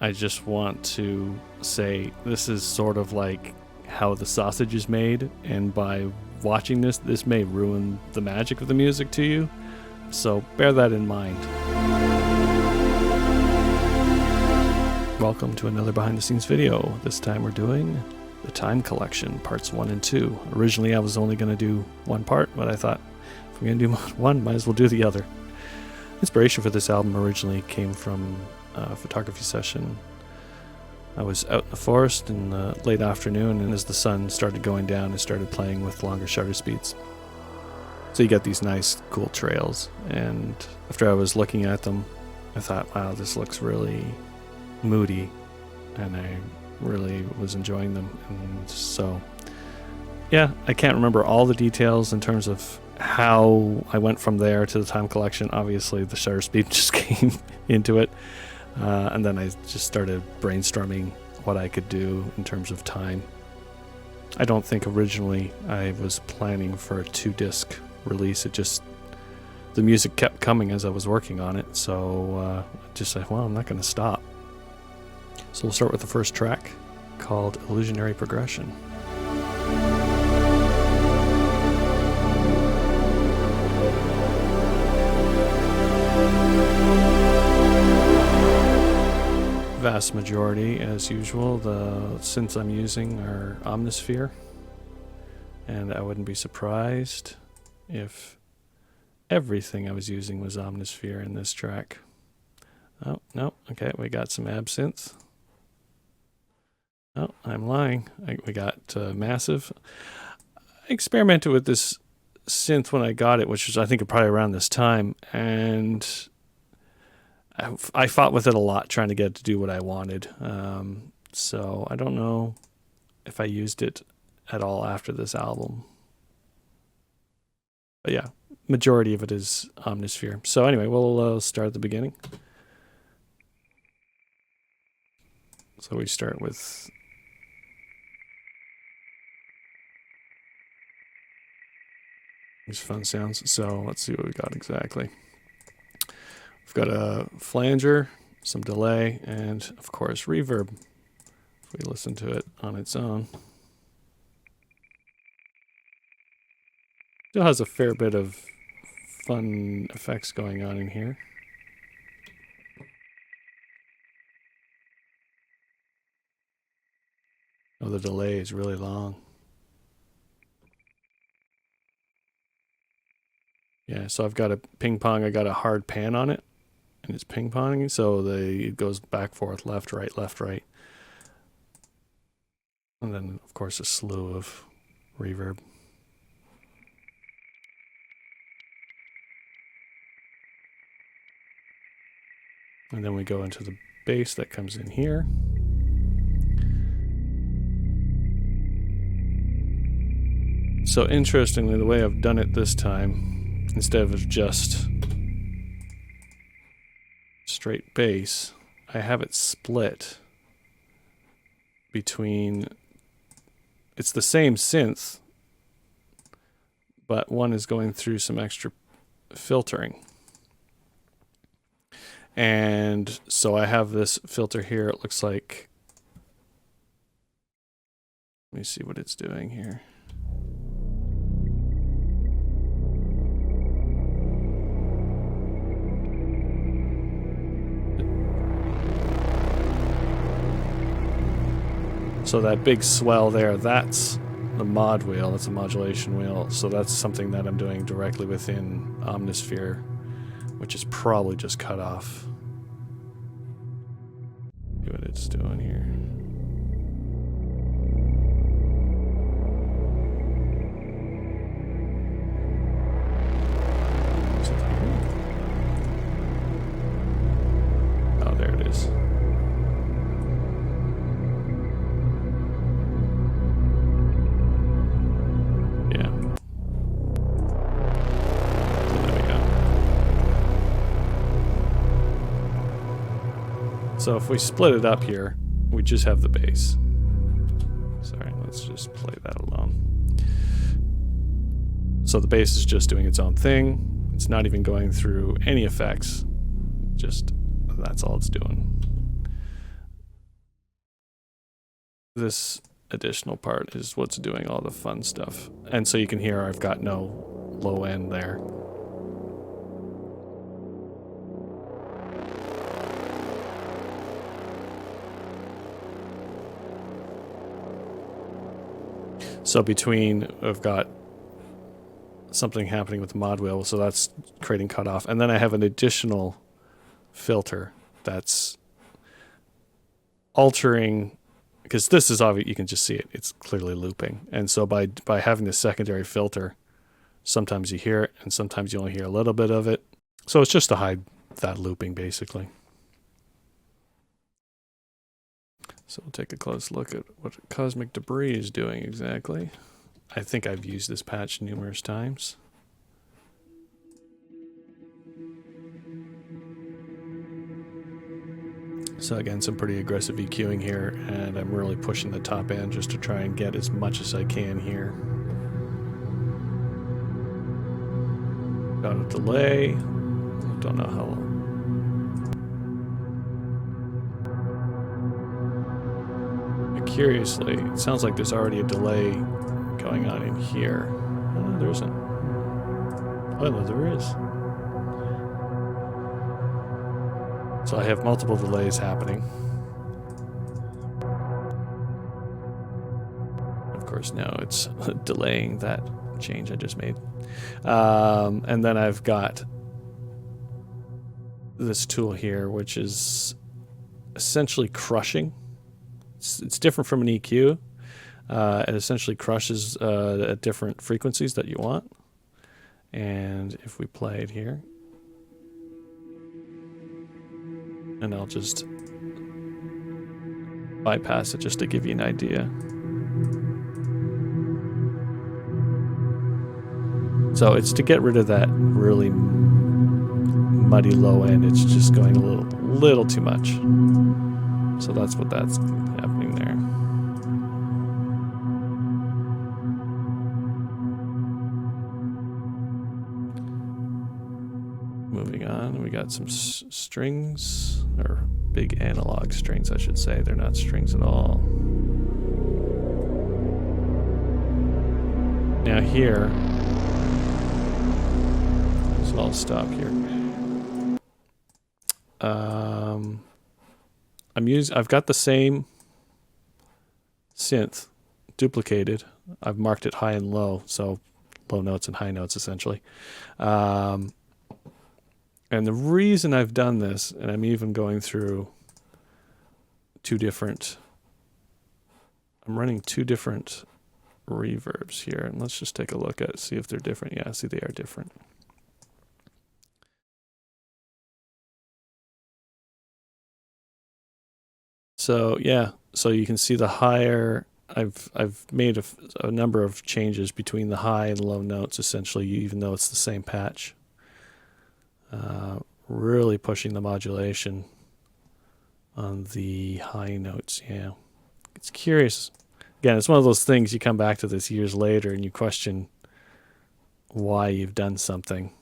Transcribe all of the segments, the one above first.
I just want to say this is sort of like how the sausage is made, and by watching this may ruin the magic of the music to you, so bear that in mind. Welcome to another behind the scenes video. This time we're doing the Time Collection, parts 1 and 2. Originally I was only going to do one part, but I thought if we're going to do one, might as well do the other. Inspiration for this album originally came from a photography session. I was out in the forest in the late afternoon, and as the sun started going down, I started playing with longer shutter speeds. So you get these nice, cool trails, and after I was looking at them, I thought, wow, this looks really moody, and I really was enjoying them. And so, yeah, I can't remember all the details in terms of how I went from there to the Time Collection. Obviously, the shutter speed just came into it. And then I just started brainstorming what I could do in terms of time. I don't think originally I was planning for a 2-disc release. It just, the music kept coming as I was working on it. So I just said, well, I'm not going to stop. So we'll start with the first track called Illusionary Progression. Vast majority, as usual, the synths I'm using are Omnisphere, and I wouldn't be surprised if everything I was using was Omnisphere in this track. Oh, no, okay, we got some Absinthe. Oh, I'm lying. We got Massive. I experimented with this synth when I got it, which was, I think, probably around this time, and I fought with it a lot trying to get it to do what I wanted. So I don't know if I used it at all after this album. But yeah, majority of it is Omnisphere. So anyway, we'll start at the beginning. So we start with these fun sounds. So let's see what we got exactly. We've got a flanger, some delay, and of course reverb. If we listen to it on its own, still has a fair bit of fun effects going on in here. Oh, the delay is really long. Yeah, so I've got a ping pong, I got a hard pan on it, and it's ping ponging, so it goes back, forth, left, right. And then, of course, a slew of reverb. And then we go into the bass that comes in here. So interestingly, the way I've done it this time, instead of just straight bass, I have it split between, it's the same synth, but one is going through some extra filtering. And so I have this filter here. It looks like, let me see what it's doing here. So that big swell there, that's the mod wheel, that's a modulation wheel. So that's something that I'm doing directly within Omnisphere, which is probably just cut off. See what it's doing here. Is it here? Oh, there it is. So if we split it up here, we just have the bass. Sorry, let's just play that alone. So the bass is just doing its own thing. It's not even going through any effects. Just, that's all it's doing. this additional part is what's doing all the fun stuff. And so you can hear I've got no low end there. So between, I've got something happening with the mod wheel, so that's creating cutoff. And then I have an additional filter that's altering, because this is obvious, you can just see it, it's clearly looping. And so by having this secondary filter, sometimes you hear it and sometimes you only hear a little bit of it. So it's just to hide that looping, basically. So we'll take a close look at what cosmic debris is doing exactly. I think I've used this patch numerous times. So again, some pretty aggressive EQing here, and I'm really pushing the top end just to try and get as much as I can here. Got a delay. Don't know how long. Curiously, it sounds like there's already a delay going on in here. Oh, no, there isn't. Oh, no, there is. So I have multiple delays happening. Of course, now it's delaying that change I just made. And then I've got this tool here, which is essentially crushing. It's different from an EQ. It essentially crushes at different frequencies that you want. And if we play it here, and I'll just bypass it just to give you an idea. So it's to get rid of that really muddy low end. It's just going a little too much. So that's what that's happening there. Moving on, we got some strings, or big analog strings, I should say. They're not strings at all. Now here, so I'll stop here. I've got the same synth duplicated. I've marked it high and low, so low notes and high notes essentially. And the reason I've done this, and I'm even going through I'm running two different reverbs here, and let's just take a look at see if they're different. Yeah, see, they are different. So yeah, so you can see the higher, I've made a number of changes between the high and low notes essentially, even though it's the same patch. Really pushing the modulation on the high notes. Yeah, it's curious. Again, it's one of those things you come back to this years later and you question why you've done something.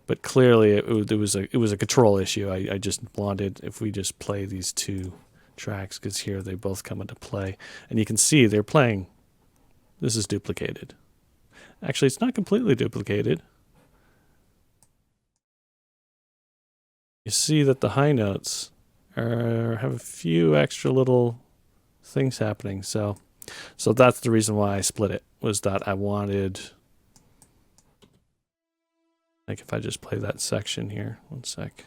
But clearly it was a control issue. I just wanted, if we just play these two tracks, because here they both come into play, and you can see they're playing. This is duplicated. Actually, it's not completely duplicated. You see that the high notes have a few extra little things happening. So that's the reason why I split it, was that I wanted, like if I just play that section here, one sec.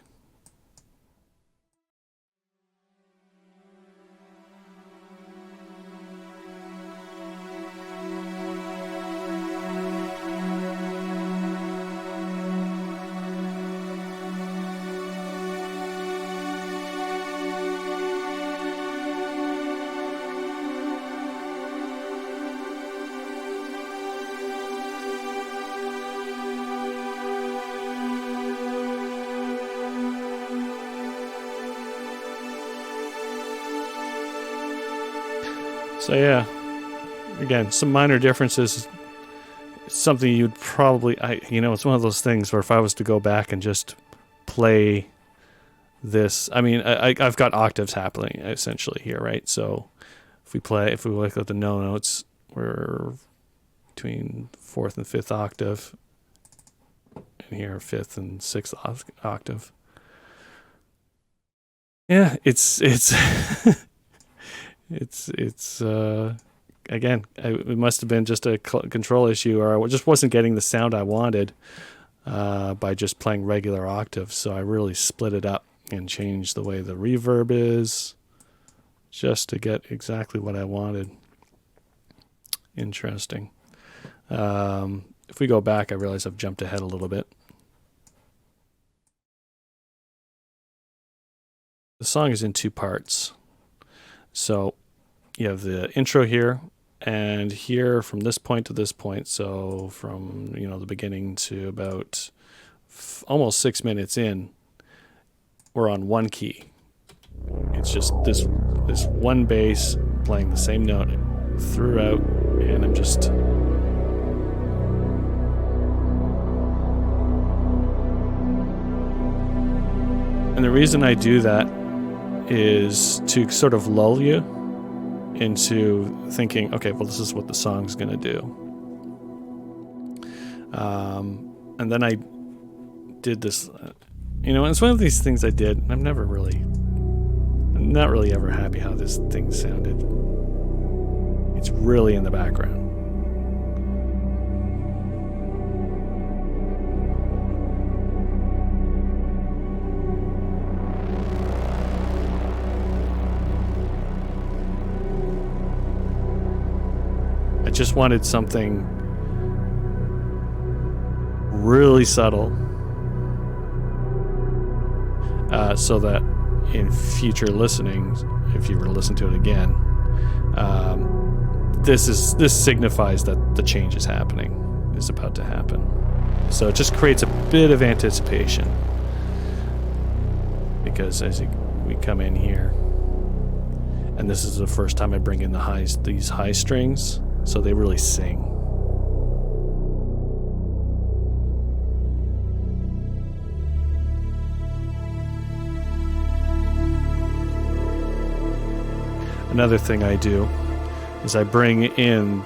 So yeah, again, some minor differences. Something you'd probably, it's one of those things where if I was to go back and just play this, I mean, I've got octaves happening essentially here, right? So if we look at the no notes, we're between 4th and 5th octave, and here 5th and 6th octave. Yeah, it's again, it must have been just a control issue, or I just wasn't getting the sound I wanted by just playing regular octaves. So I really split it up and changed the way the reverb is just to get exactly what I wanted. Interesting. If we go back, I realize I've jumped ahead a little bit. The song is in 2 parts. So you have the intro here, and here from this point to this point, so from the beginning to about almost 6 minutes in, we're on one key. It's just this one bass playing the same note throughout, and I'm just and the reason I do that is to sort of lull you into thinking, okay, well, this is what the song's going to do. And then I did this, it's one of these things I did, and I'm not really ever happy how this thing sounded. It's really in the background. I just wanted something really subtle, so that in future listenings, if you were to listen to it again, this signifies that the change is about to happen. So it just creates a bit of anticipation, because as we come in here, and this is the first time I bring in these high strings, so they really sing. Another thing I do is I bring in,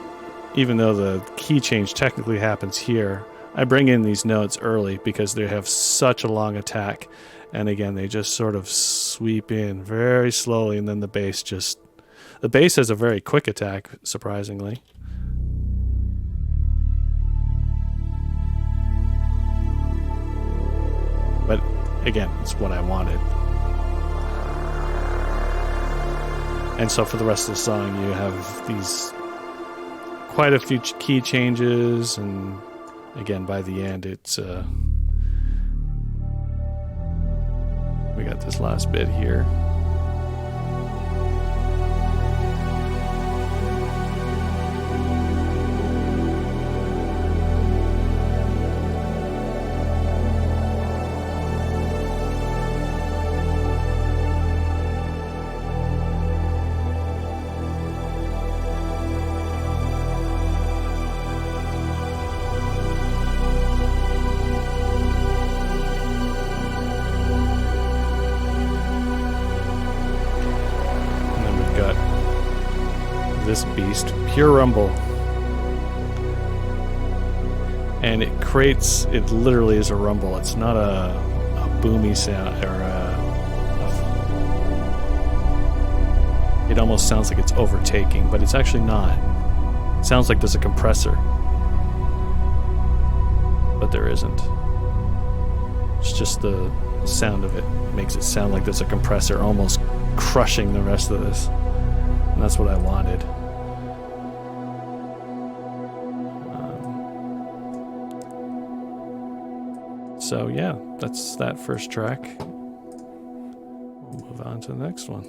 even though the key change technically happens here, I bring in these notes early because they have such a long attack, and again, they just sort of sweep in very slowly, and then the bass has a very quick attack, surprisingly. But again, it's what I wanted. And so for the rest of the song, you have these quite a few key changes, and again, by the end, it's we got this last bit here. This beast, pure rumble, and it literally is a rumble. It's not a boomy sound, or it almost sounds like it's overtaking, but it's actually not. It sounds like there's a compressor, but there isn't. It's just the sound of it makes it sound like there's a compressor almost crushing the rest of this, and that's what I wanted. So yeah, that's that first track. We'll move on to the next one.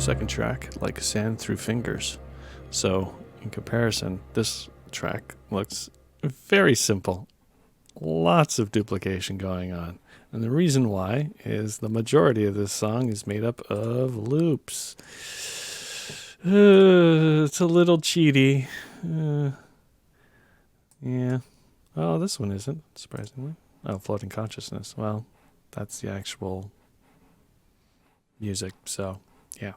Second track, Like Sand Through Fingers. So in comparison, this track looks very simple. Lots of duplication going on. And the reason why is the majority of this song is made up of loops. It's a little cheaty. Yeah. Oh, this one isn't, surprisingly. Oh, floating consciousness. Well, that's the actual music, so yeah.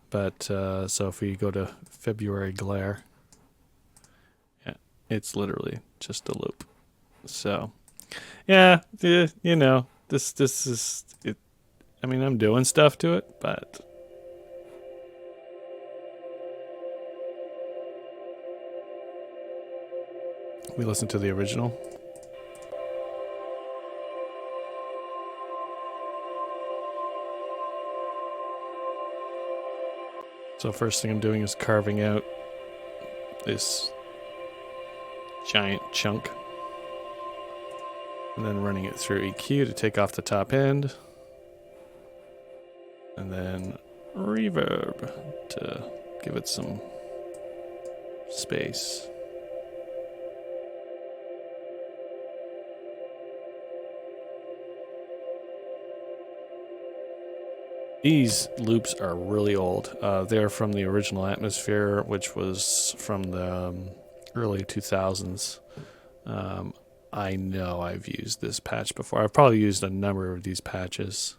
But so if we go to February Glare, yeah, it's literally just a loop. So yeah, you know, this is it. I mean, I'm doing stuff to it, but we listen to the original. So first thing I'm doing is carving out this giant chunk and then running it through EQ to take off the top end, and then reverb to give it some space. These loops are really old. They're from the original Atmosphere, which was from the early 2000s. I know I've used this patch before. I've probably used a number of these patches.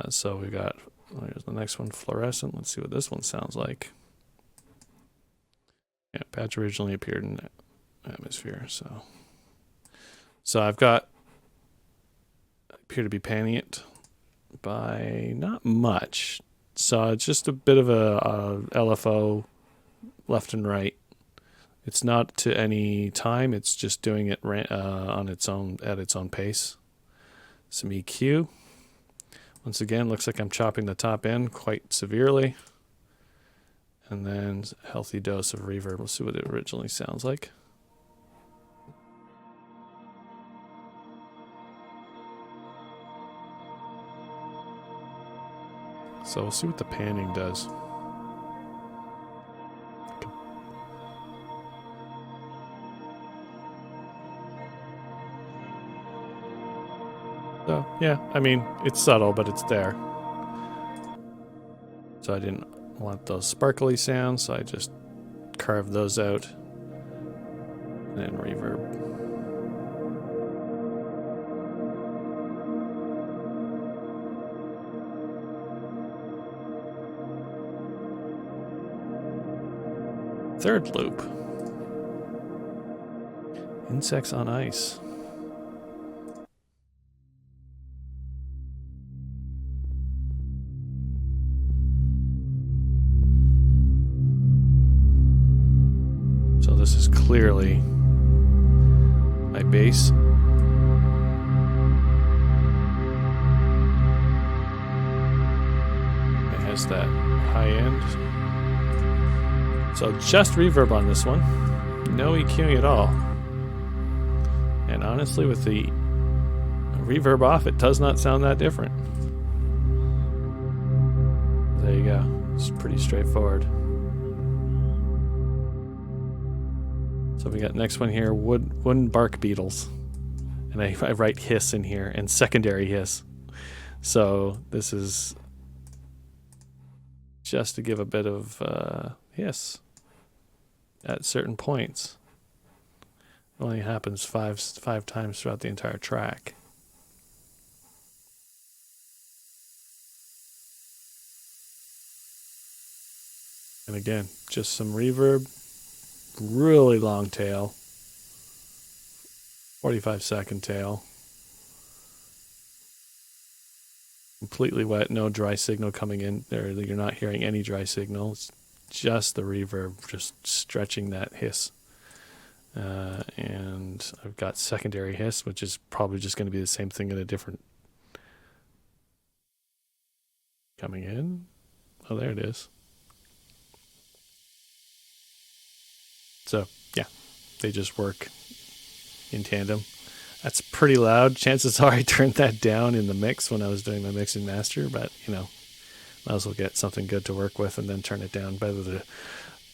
So we got, here's the next one, Fluorescent. Let's see what this one sounds like. Yeah, patch originally appeared in Atmosphere. So I've got, appear to be panning it by not much. So it's just a bit of a LFO left and right. It's not to any time. It's just doing it on its own at its own pace. Some EQ. Once again, looks like I'm chopping the top end quite severely. And then a healthy dose of reverb. We'll see what it originally sounds like. So we'll see what the panning does. So, yeah, I mean, it's subtle, but it's there. So I didn't want those sparkly sounds, so I just carved those out. And then reverb. Third loop. Insects on ice. So this is clearly my bass. It has that high end. So just reverb on this one. No EQing at all. And honestly, with the reverb off, it does not sound that different. There you go. It's pretty straightforward. So we got next one here, wooden bark beetles. And I write hiss in here, and secondary hiss. So this is just to give a bit of hiss at certain points. It only happens five times throughout the entire track. And again, just some reverb, really long tail, 45-second tail. Completely wet, no dry signal coming in there. You're not hearing any dry signal. It's just the reverb, just stretching that hiss. And I've got secondary hiss, which is probably just going to be the same thing in a different coming in. Oh, there it is. So yeah, they just work in tandem. That's pretty loud. Chances are I turned that down in the mix when I was doing my mix and master, but you know, might as well get something good to work with and then turn it down. Better to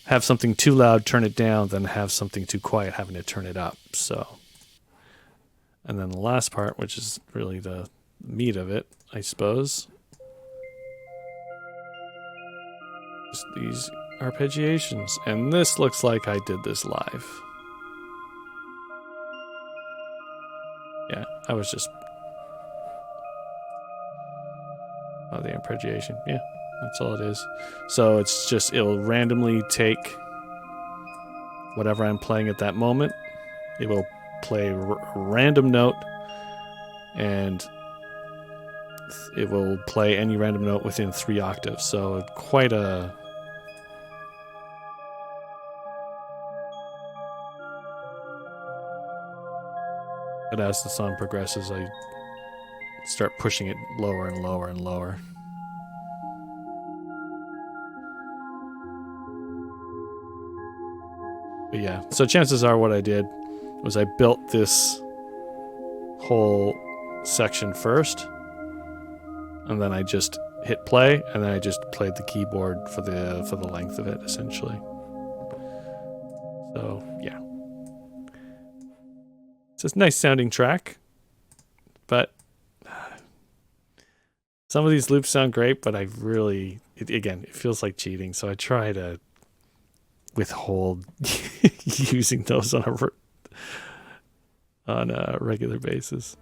have something too loud, turn it down, than have something too quiet, having to turn it up. So, and then the last part, which is really the meat of it, I suppose. Just these arpeggiations. And this looks like I did this live. Yeah, I was just... Oh, the arpeggiation. Yeah, that's all it is. So it's just, it'll randomly take whatever I'm playing at that moment. It will play a random note, and it will play any random note within 3 octaves. So quite a... But as the song progresses, I start pushing it lower and lower and lower. But yeah, so chances are what I did was I built this whole section first, and then I just hit play, and then I just played the keyboard for the length of it, essentially. So yeah, it's a nice sounding track, but some of these loops sound great, but I really, again, it feels like cheating, so I try to withhold using those on a regular basis.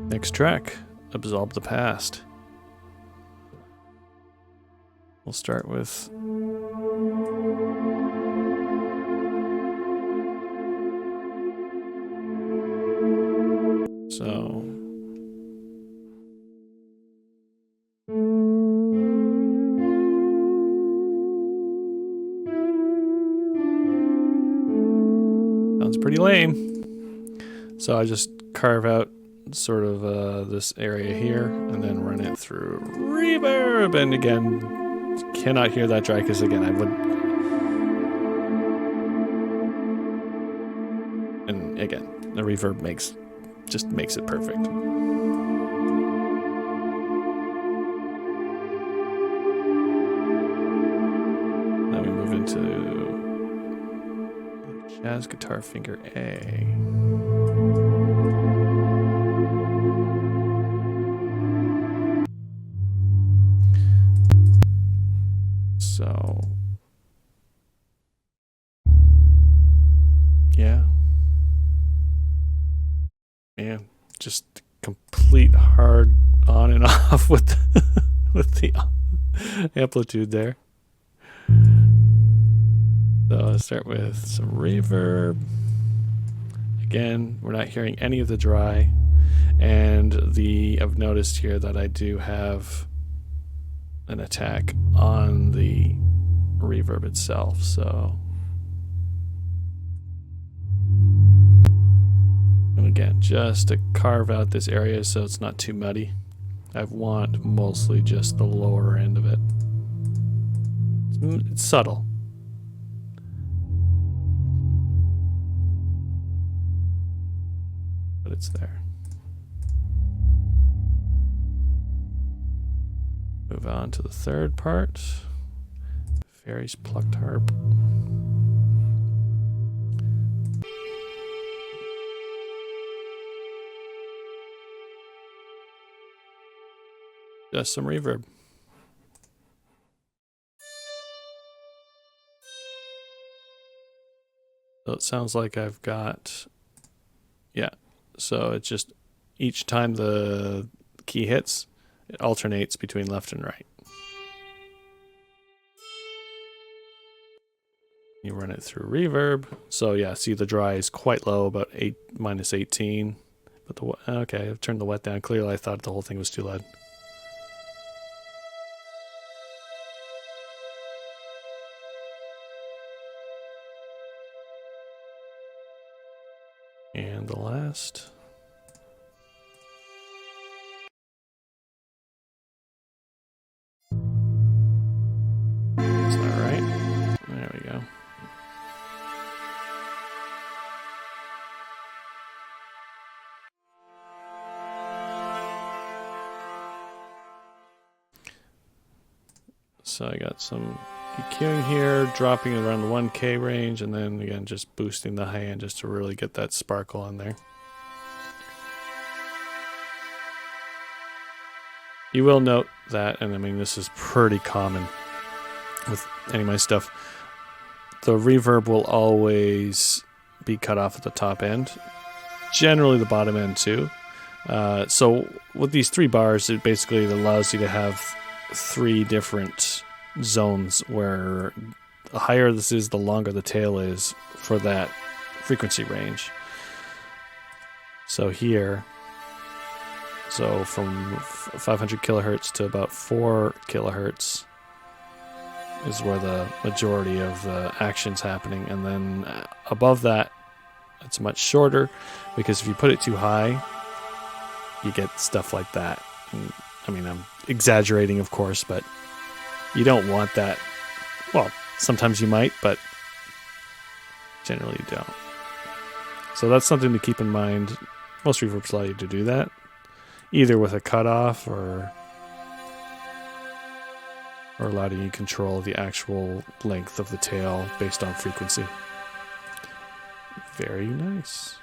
Next track, Absolve the Past. We'll start with sounds pretty lame. So I just carve out sort of this area here and then run it through reverb, and again cannot hear that dry because again I would, and again the reverb just makes it perfect. Then we move into jazz guitar finger A. So, yeah. Man, just complete hard on and off with the amplitude there. So I'll start with some reverb. Again, we're not hearing any of the dry. And I've noticed here that I do have an attack on the reverb itself, so. And again, just to carve out this area so it's not too muddy. I want mostly just the lower end of it. It's subtle. But it's there. Move on to the third part. Fairies plucked harp. Just some reverb. So it sounds like I've got, yeah. So it's just each time the key hits, it alternates between left and right. You run it through reverb. So yeah, see the dry is quite low, about -18. But okay, I've turned the wet down. Clearly I thought the whole thing was too loud. And the last. That's not right. There we go. So I got some EQing here, dropping around the 1K range, and then again just boosting the high end just to really get that sparkle in there. You will note that, and I mean this is pretty common with any of my stuff, the reverb will always be cut off at the top end, generally the bottom end too. So with these 3 bars, it basically allows you to have 3 different zones where the higher this is, the longer the tail is for that frequency range. So here, so from 500 kilohertz to about 4 kilohertz is where the majority of the action's happening, and then above that it's much shorter, because if you put it too high you get stuff like that. And, I mean, I'm exaggerating of course, but you don't want that. Well, sometimes you might, but generally you don't. So that's something to keep in mind. Most reverbs allow you to do that, either with a cutoff or allowing you control the actual length of the tail based on frequency. Very nice.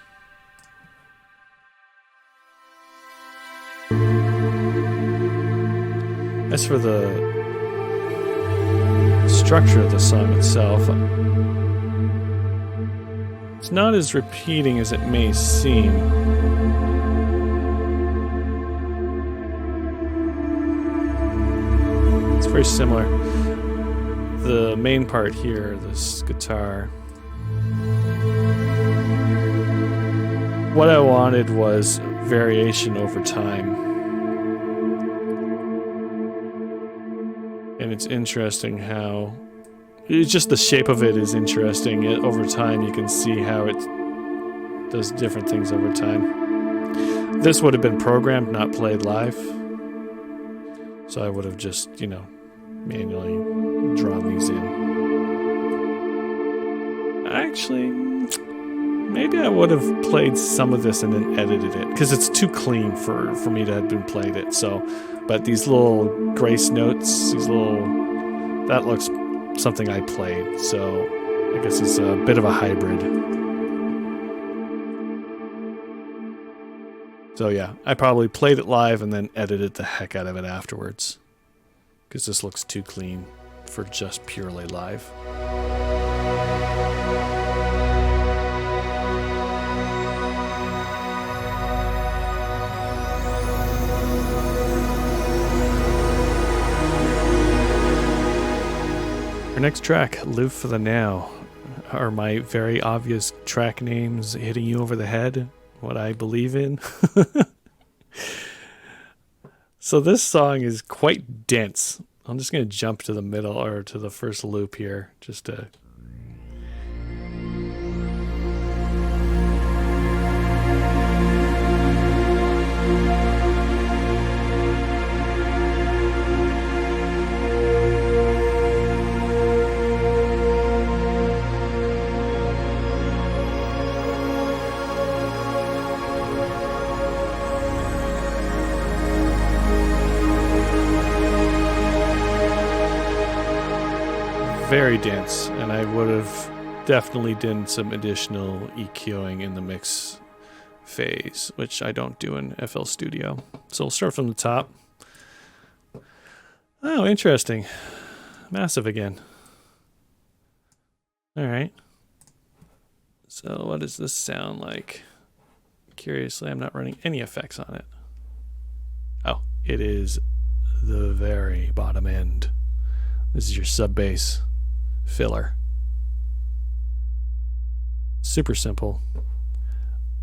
As for the structure of the song itself, it's not as repeating as it may seem. It's very similar. The main part here, this guitar, what I wanted was variation over time. And it's interesting how it's just the shape of it is interesting. Over time you can see how it does different things over time. This would have been programmed, not played live. So I would have just, manually drawn these in. Actually, maybe I would have played some of this and then edited it, because it's too clean for me to have been played it. So, but these little grace notes, that looks something I played. So I guess it's a bit of a hybrid. So yeah, I probably played it live and then edited the heck out of it afterwards, because this looks too clean for just purely live. Our next track, Live for the Now. Are my very obvious track names hitting you over the head? What I believe in? So this song is quite dense. I'm just going to jump to the middle, or to the first loop here, just to... very dense, and I would have definitely done some additional EQing in the mix phase, which I don't do in FL Studio. So we'll start from the top. Oh, interesting. Massive again. All right. So what does this sound like? Curiously, I'm not running any effects on it. Oh, it is the very bottom end. This is your sub bass filler. Super simple,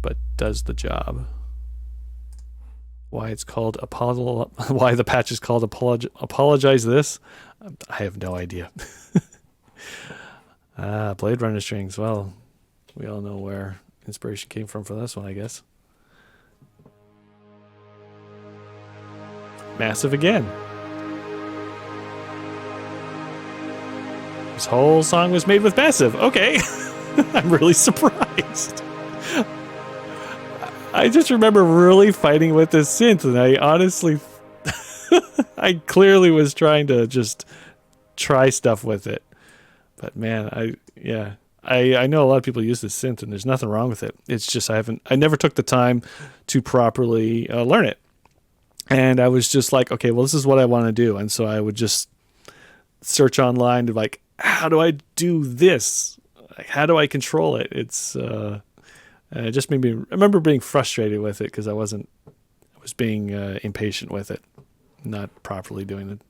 but does the job. Why it's called why the patch is called Apologize This? I have no idea. Blade Runner strings. Well, we all know where inspiration came from for this one, I guess. Massive again. This whole song was made with Massive. Okay. I'm really surprised. I just remember really fighting with this synth, and I honestly... I clearly was trying to just try stuff with it. But man, I know a lot of people use this synth, and there's nothing wrong with it. It's just I never took the time to properly learn it. And I was just like, okay, well, this is what I want to do. And so I would just search online to like, how do I do this? Like, how do I control it? It just made me, I remember being frustrated with it because I was being impatient with it, not properly doing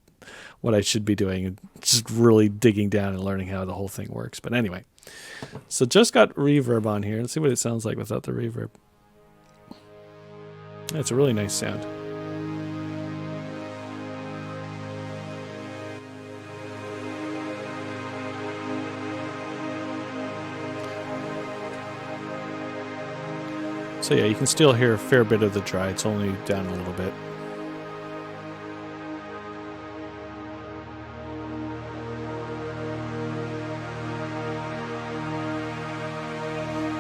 what I should be doing, and just really digging down and learning how the whole thing works. But anyway, so just got reverb on here. Let's see what it sounds like without the reverb. It's a really nice sound. So yeah, you can still hear a fair bit of the dry. It's only down a little bit.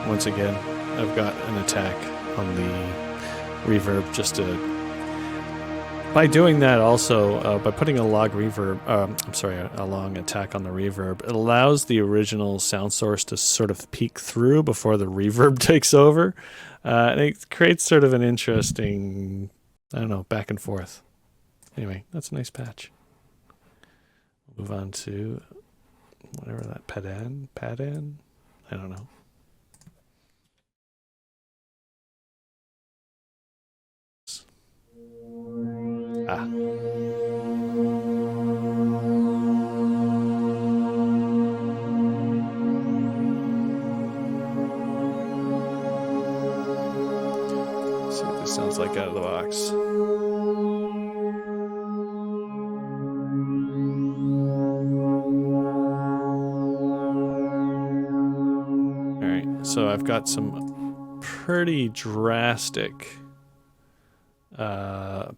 Once again, I've got an attack on the reverb just to... By doing that also, by putting a long reverb, a long attack on the reverb, it allows the original sound source to sort of peek through before the reverb takes over. And it creates sort of an interesting, I don't know, back and forth. Anyway, that's a nice patch. Move on to whatever that padan? I don't know. Ah. Let's see what this sounds like out of the box. All right, so I've got some pretty drastic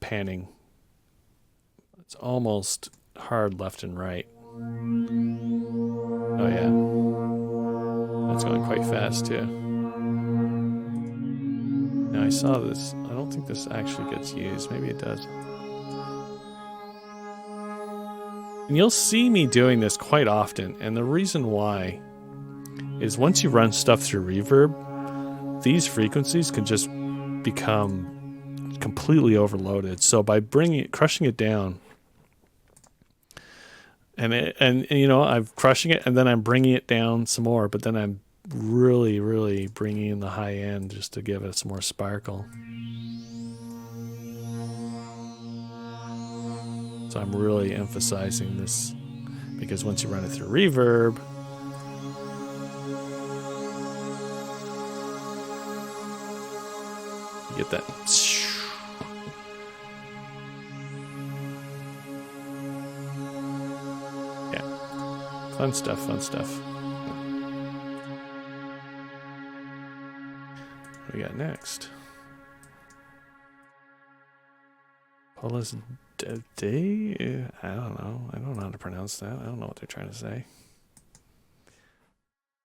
panning. It's almost hard left and right. Oh yeah. That's going quite fast too. Now I saw this. I don't think this actually gets used. Maybe it does. And you'll see me doing this quite often. And the reason why is once you run stuff through reverb, these frequencies can just become completely overloaded. So by crushing it down, and you know, I'm crushing it and then I'm bringing it down some more, but then I'm really bringing in the high end just to give it some more sparkle. So I'm really emphasizing this because once you run it through reverb, you get that. Fun stuff, fun stuff. What do we got next? Paula's Day? I don't know. I don't know how to pronounce that. I don't know what they're trying to say.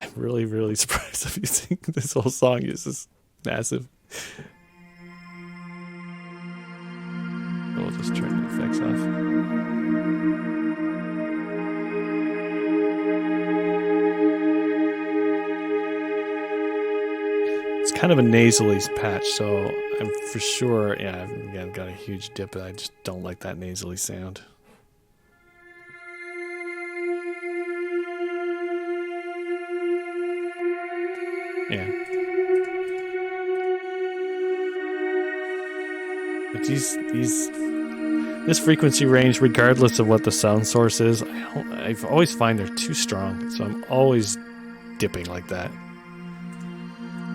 I'm really surprised if you think this whole song is massive. We'll just turn the effects off. Kind of a nasally patch, so I'm for sure, yeah, I've got a huge dip, but I just don't like that nasally sound. Yeah. But this frequency range, regardless of what the sound source is, I always find they're too strong, so I'm always dipping like that.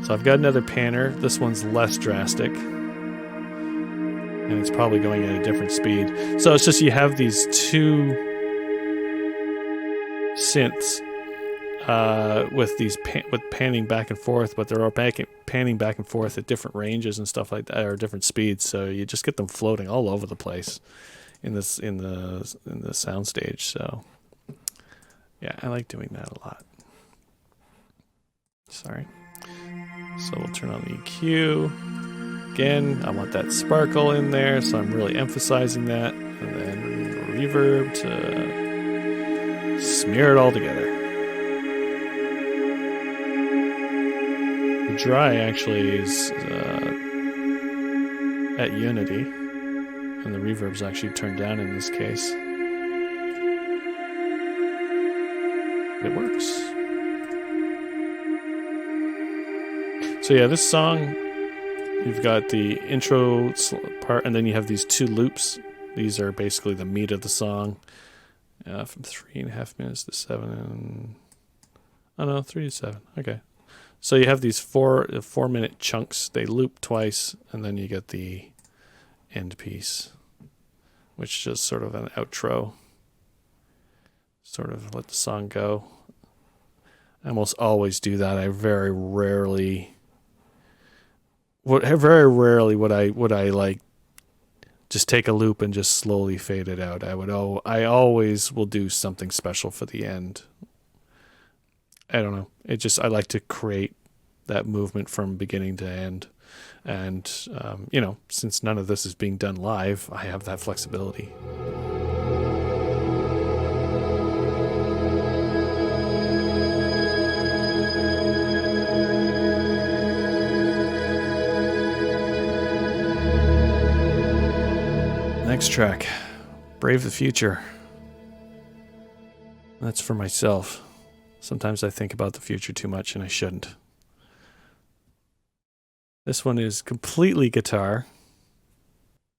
So I've got another panner. This one's less drastic. And it's probably going at a different speed. So it's just you have these two synths with panning back and forth, but they're all panning back and forth at different ranges and stuff like that, or different speeds. So you just get them floating all over the place in the soundstage. So yeah, I like doing that a lot. Sorry. So we'll turn on the EQ. Again, I want that sparkle in there, so I'm really emphasizing that. And then reverb to Smear it all together. The dry actually is at unity, and the reverb's actually turned down in this case. It works. So yeah, this song, you've got the intro part, and then you have these two loops. These are basically the meat of the song. From 3.5 minutes to 7. Oh no, 3 to 7. Okay. So you have these 4-minute chunks. They loop twice, and then you get the end piece, which is just sort of an outro. Sort of let the song go. I almost always do that. I very rarely would I like just take a loop and just slowly fade it out. I always will do something special for the end. I don't know. I like to create that movement from beginning to end. And, since none of this is being done live, I have that flexibility. Next track, Brave the Future. That's for myself. Sometimes I think about the future too much, and I shouldn't. This one is completely guitar.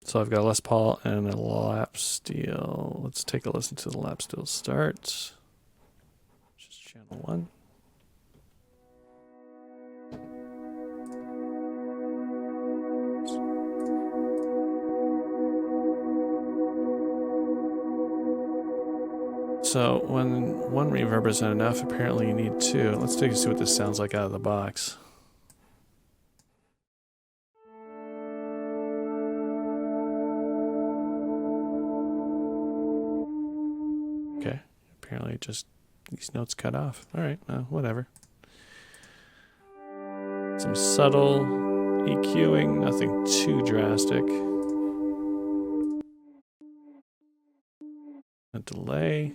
So I've got a Les Paul and a lap steel. Let's take a listen to the lap steel start. Just channel 1. So when one reverb isn't enough, apparently you need 2. Let's take a see what this sounds like out of the box. Okay, apparently just these notes cut off. All right, whatever. Some subtle EQing, nothing too drastic. A delay.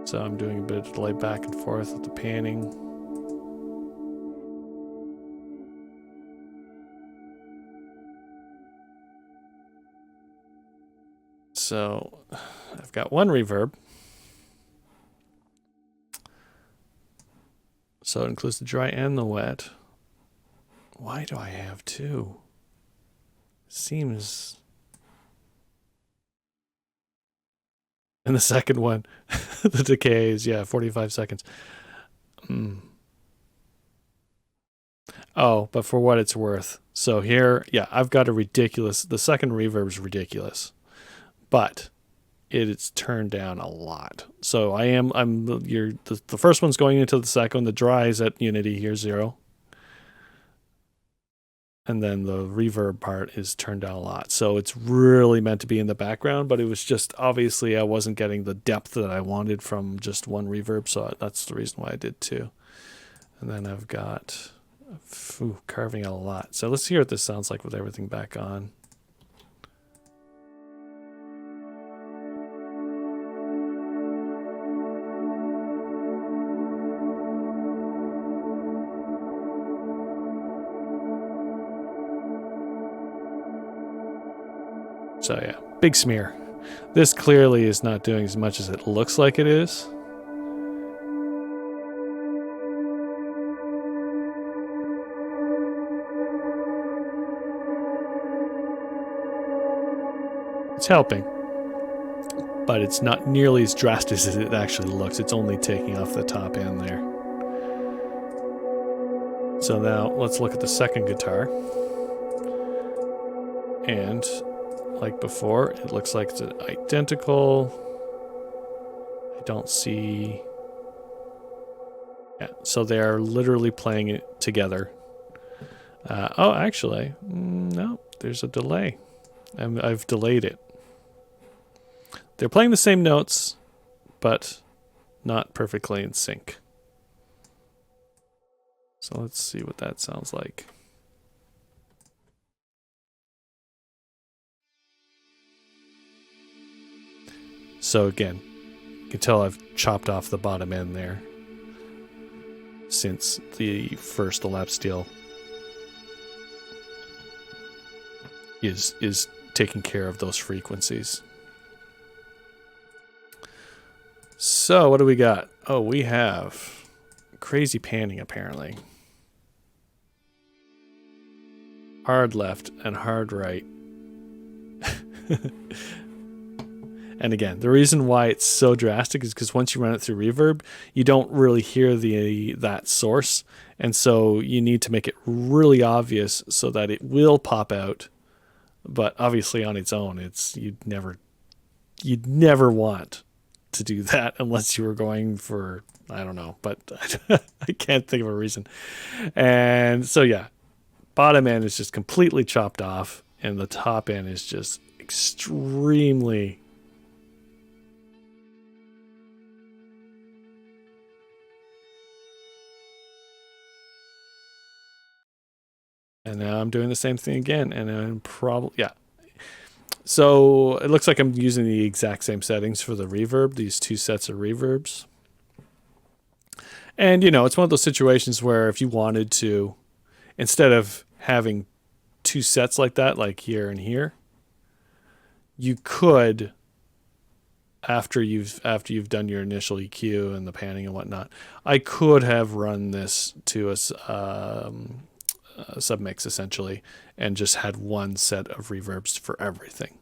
So I'm doing a bit of delay back and forth with the panning. So I've got one reverb. So it includes the dry and the wet. Why do I have 2? Seems... And the second one, the decay is, 45 seconds. Oh, but for what it's worth. So here, I've got the second reverb is ridiculous. But it's turned down a lot. So the first one's going into the second, the dry is at unity here, 0. And then the reverb part is turned down a lot. So it's really meant to be in the background, but it was just, obviously I wasn't getting the depth that I wanted from just one reverb, so that's the reason why I did 2. And then I've got carving out a lot. So let's hear what this sounds like with everything back on. So yeah, big smear. This clearly is not doing as much as it looks like it is. It's helping, but it's not nearly as drastic as it actually looks. It's only taking off the top end there. So now let's look at the second guitar. And like before, it looks like it's identical. I don't see... Yeah, so they are literally playing it together. Oh, actually, no, there's a delay. I've delayed it. They're playing the same notes, but not perfectly in sync. So let's see what that sounds like. So again, you can tell I've chopped off the bottom end there since the first elapsed deal is taking care of those frequencies. So what do we got? Oh, we have crazy panning apparently. Hard left and hard right. And again, the reason why it's so drastic is because once you run it through reverb, you don't really hear that source. And so you need to make it really obvious so that it will pop out. But obviously on its own, you'd never want to do that unless you were going for, I don't know, but I can't think of a reason. And so yeah, bottom end is just completely chopped off and the top end is just extremely and now I'm doing the same thing again and I'm probably, yeah. So it looks like I'm using the exact same settings for the reverb, these two sets of reverbs. And, you know, it's one of those situations where if you wanted to, instead of having two sets like that, like here and here, you could, after you've done your initial EQ and the panning and whatnot, I could have run this to a submix essentially and just had one set of reverbs for everything.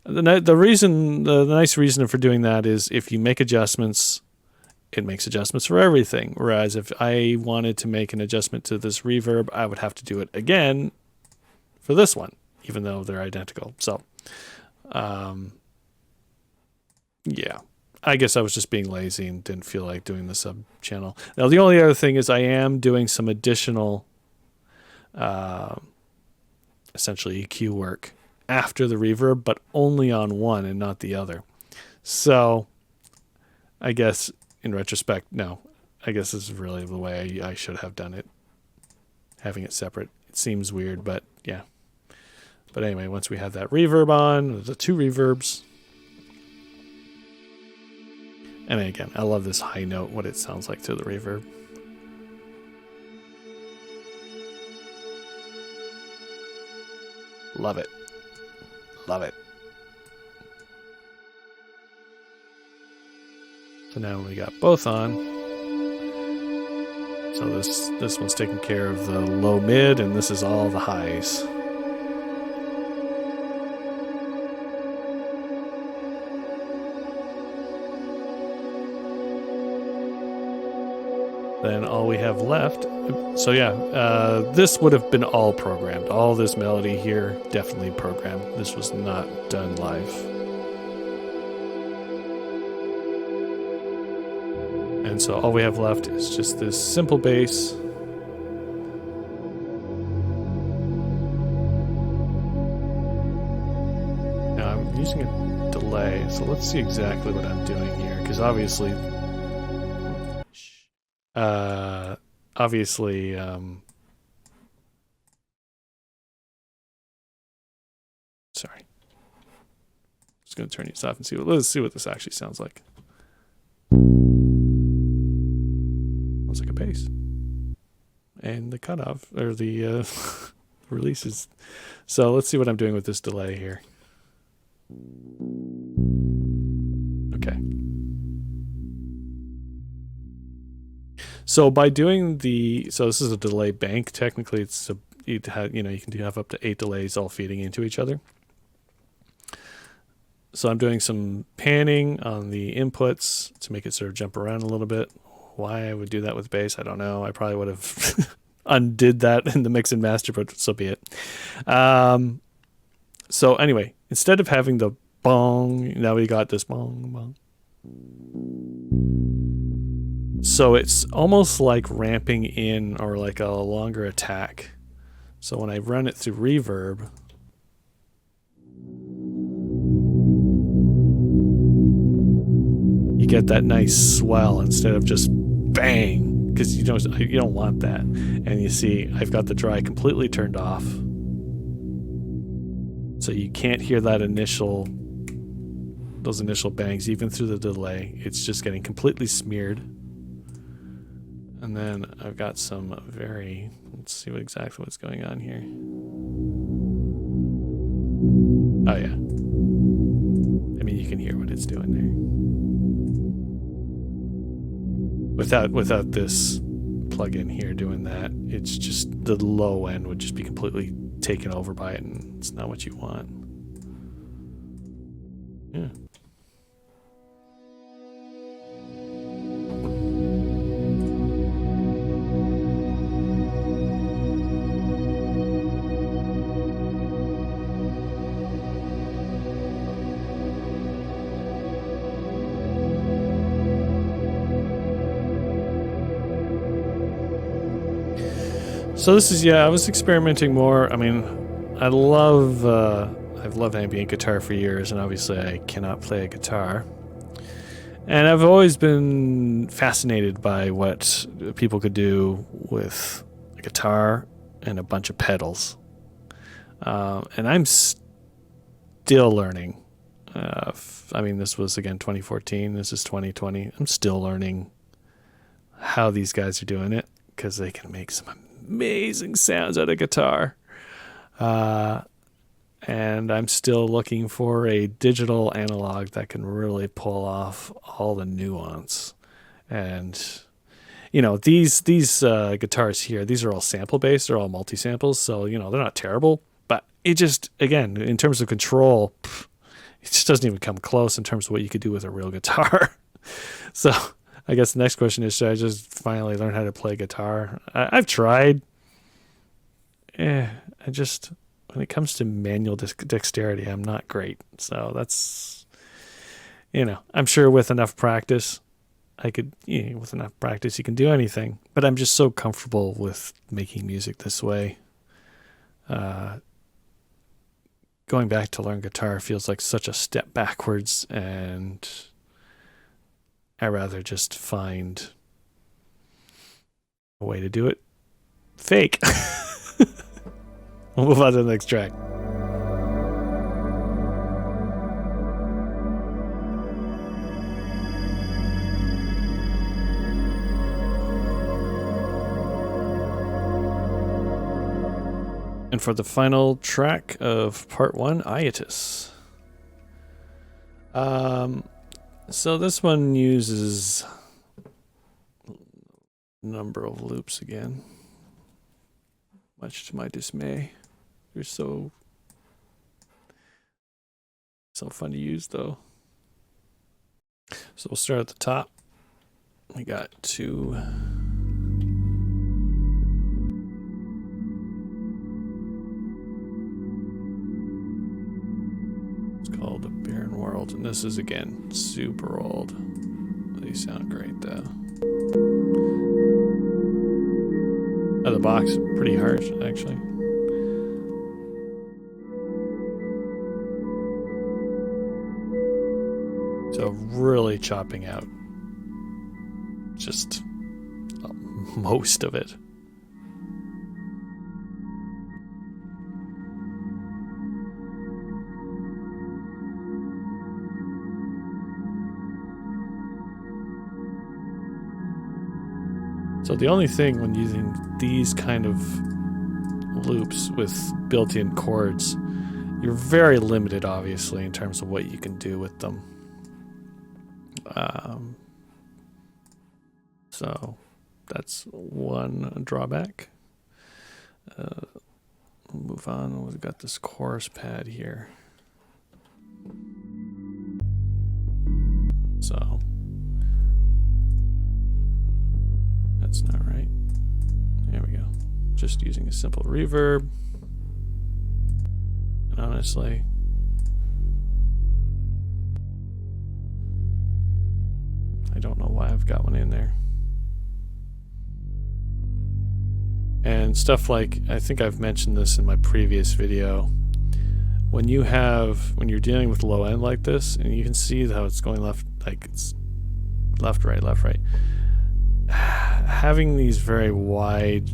The nice reason for doing that is if you make adjustments, it makes adjustments for everything. Whereas if I wanted to make an adjustment to this reverb, I would have to do it again for this one, even though they're identical. So, yeah, I guess I was just being lazy and didn't feel like doing the sub channel. Now, the only other thing is I am doing some additional essentially EQ work after the reverb, but only on one and not the other. So I guess in retrospect, no, I guess this is really the way I should have done it, having it separate. It seems weird, but yeah. But anyway, once we have that reverb on, the two reverbs. And again, I love this high note, what it sounds like to the reverb. Love it. Love it. So now we got both on. So this one's taking care of the low mid, and this is all the highs. Then all we have left, so yeah, this would have been all programmed. All this melody here, definitely programmed. This was not done live. And so all we have left is just this simple bass. Now I'm using a delay, so let's see exactly what I'm doing here, because obviously, sorry. Just going to turn these off and let's see what this actually sounds like. Sounds like a bass. And the cutoff, or the release is... So let's see what I'm doing with this delay here. Okay. So by doing so this is a delay bank. Technically, it's you can have up to 8 delays all feeding into each other. So I'm doing some panning on the inputs to make it sort of jump around a little bit. Why I would do that with bass, I don't know. I probably would have undid that in the mix and master, but so be it. So anyway, instead of having the bong, now we got this bong, bong. So it's almost like ramping in or like a longer attack. So when I run it through reverb, you get that nice swell instead of just bang, because you don't want that. And you see I've got the dry completely turned off, so you can't hear that initial those initial bangs, even through the delay. It's just getting completely smeared. And then I've got some let's see exactly what's going on here. Oh yeah. I mean, you can hear what it's doing there. Without this plug-in here doing that, it's just the low end would just be completely taken over by it, and it's not what you want. Yeah. So this is, I was experimenting more. I mean, I've loved ambient guitar for years, and obviously I cannot play a guitar. And I've always been fascinated by what people could do with a guitar and a bunch of pedals. And I'm still learning. I mean, this was, again, 2014. This is 2020. I'm still learning how these guys are doing it, because they can make some amazing sounds out of guitar. And I'm still looking for a digital analog that can really pull off all the nuance. And, you know, these guitars here, these are all sample based, they're all multi-samples, so, you know, they're not terrible, but it just, again, in terms of control, it just doesn't even come close in terms of what you could do with a real guitar. So I guess the next question is, should I just finally learn how to play guitar? I've tried. When it comes to manual dexterity, I'm not great. So that's, you know, I'm sure with enough practice, with enough practice, you can do anything. But I'm just so comfortable with making music this way. Going back to learn guitar feels like such a step backwards, and I'd rather just find a way to do it fake. We'll move on to the next track. And for the final track of part 1, Aetas. So this one uses a number of loops again, much to my dismay. They're so fun to use, though. So we'll start at the top. We got 2. It's called A Barren World, and this is, again, super old. They sound great, though. Out of the box, pretty harsh, actually. So really chopping out just most of it. So the only thing when using these kind of loops with built-in chords, you're very limited, obviously, in terms of what you can do with them. So that's one drawback. We'll move on. We've got this chorus pad here. So that's not right. There we go. Just using a simple reverb. And honestly, I don't know why I've got one in there. And stuff like, I think I've mentioned this in my previous video, when you're dealing with low end like this, and you can see how it's going left, like it's left, right, having these very wide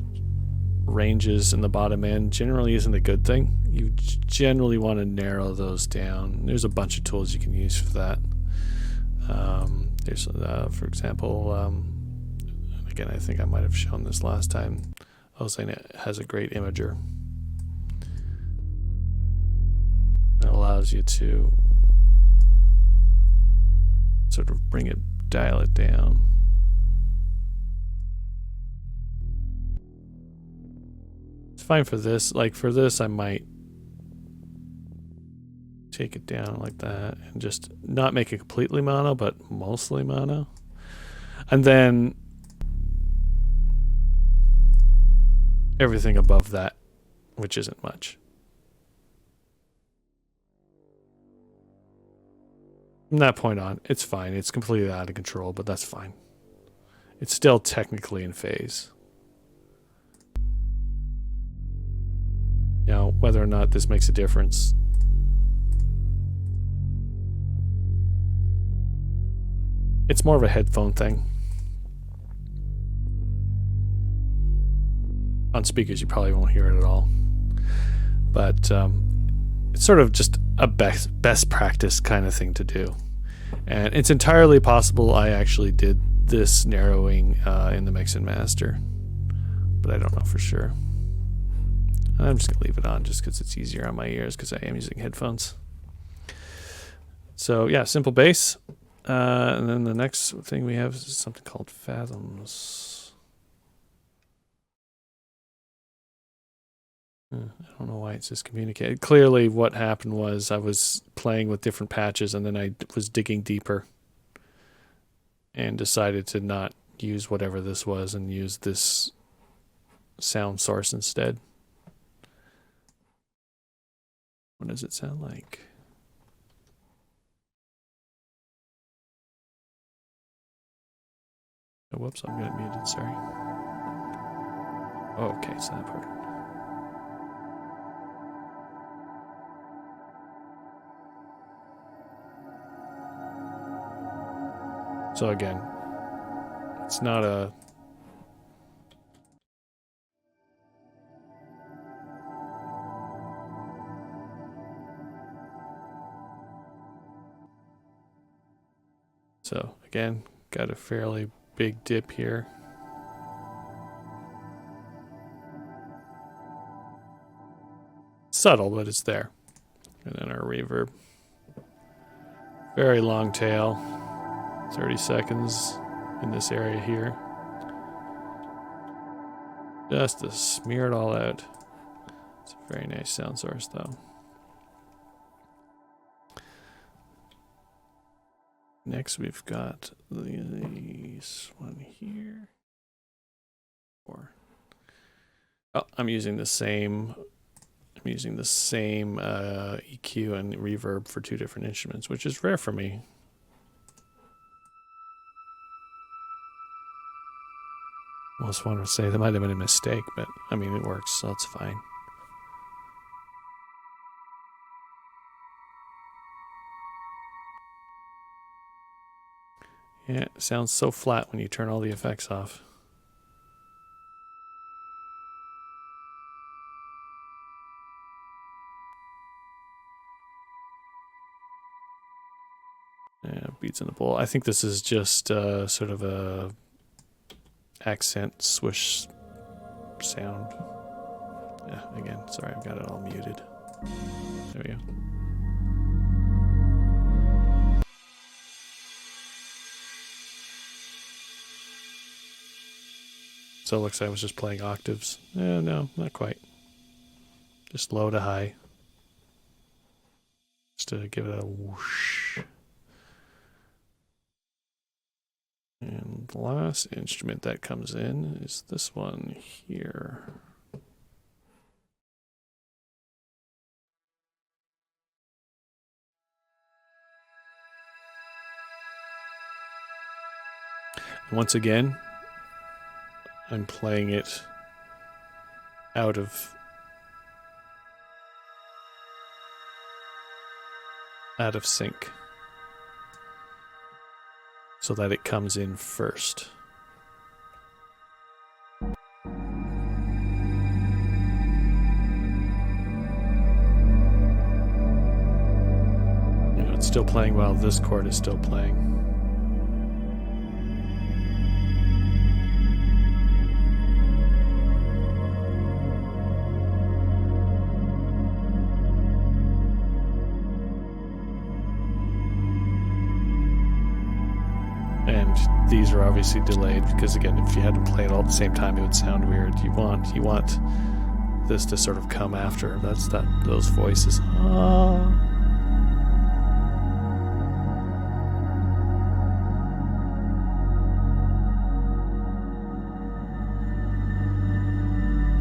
ranges in the bottom end generally isn't a good thing, you generally want to narrow those down. There's a bunch of tools you can use for that. There's, for example, again, I think I might have shown this last time. I was saying it has a great imager. It allows you to sort of dial it down. It's fine for this. Like for this, I might take it down like that and just not make it completely mono, but mostly mono. And then everything above that, which isn't much. From that point on, it's fine. It's completely out of control, but that's fine. It's still technically in phase. Now, whether or not this makes a difference, it's more of a headphone thing. On speakers, you probably won't hear it at all. But it's sort of just a best practice kind of thing to do. And it's entirely possible I actually did this narrowing in the mix and master. But I don't know for sure. I'm just going to leave it on just because it's easier on my ears because I am using headphones. So yeah, simple bass. And then the next thing we have is something called Phantoms. I don't know why it's just communicated. Clearly what happened was I was playing with different patches and then I was digging deeper and decided to not use whatever this was and use this sound source instead. What does it sound like? Oh, whoops, I'm getting muted, sorry. Oh, okay, it's that part. So again, it's not a... So again, got a fairly big dip here. Subtle, but it's there. And then our reverb. Very long tail. 30 seconds in this area here. Just to smear it all out. It's a very nice sound source though. Next we've got this one here. Oh, I'm using the same EQ and reverb for two different instruments, which is rare for me. Almost want to say that might have been a mistake, but I mean it works, so it's fine. Yeah, it sounds so flat when you turn all the effects off. Yeah, beats in the bowl. I think this is just sort of a accent swish sound. Yeah, again, sorry, I've got it all muted. There we go. So it looks like I was just playing octaves. No, not quite. Just low to high. Just to give it a whoosh. And the last instrument that comes in is this one here. And once again, I'm playing it out of sync so that it comes in first. still playing while this chord is still playing. And these are obviously delayed because, again, if you had to play it all at the same time, it would sound weird. You want this to sort of come after. That's those voices.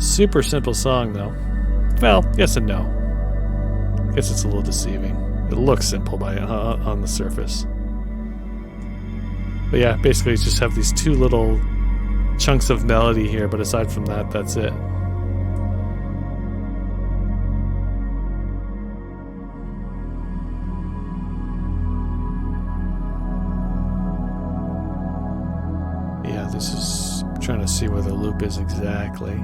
Super simple song, though. Well, yes and no. I guess it's a little deceiving. It looks simple on the surface. But yeah, basically just have these two little chunks of melody here, but aside from that, that's it. Yeah, this is trying to see where the loop is exactly.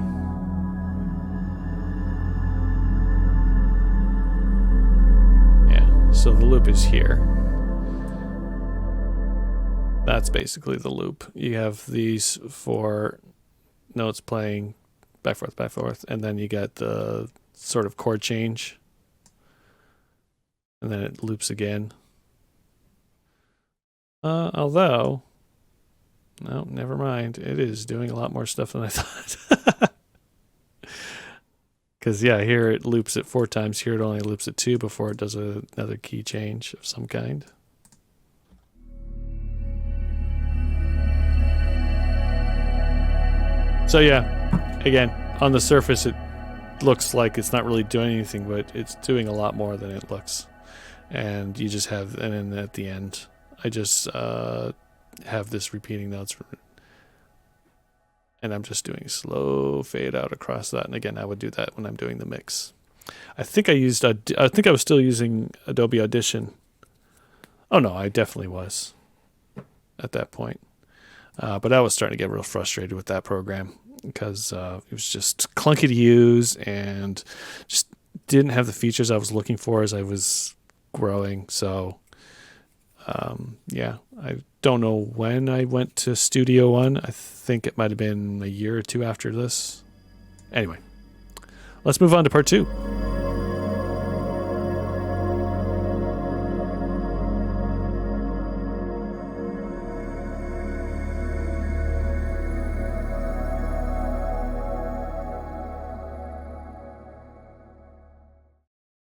Yeah, so the loop is here. That's basically the loop. You have these 4 notes playing back, forth, and then you get the sort of chord change. And then it loops again. Although, no, never mind. It is doing a lot more stuff than I thought. Because, yeah, here it loops it 4 times. Here it only loops it 2 before it does another key change of some kind. So yeah, again, on the surface it looks like it's not really doing anything, but it's doing a lot more than it looks. And you just have, and then at the end, I just have this repeating notes, and I'm just doing slow fade out across that. And again, I would do that when I'm doing the mix. I think I was still using Adobe Audition. Oh no, I definitely was at that point. But I was starting to get real frustrated with that program because it was just clunky to use and just didn't have the features I was looking for as I was growing. So, yeah, I don't know when I went to Studio One. I think it might have been a year or 2 after this. Anyway, let's move on to part 2.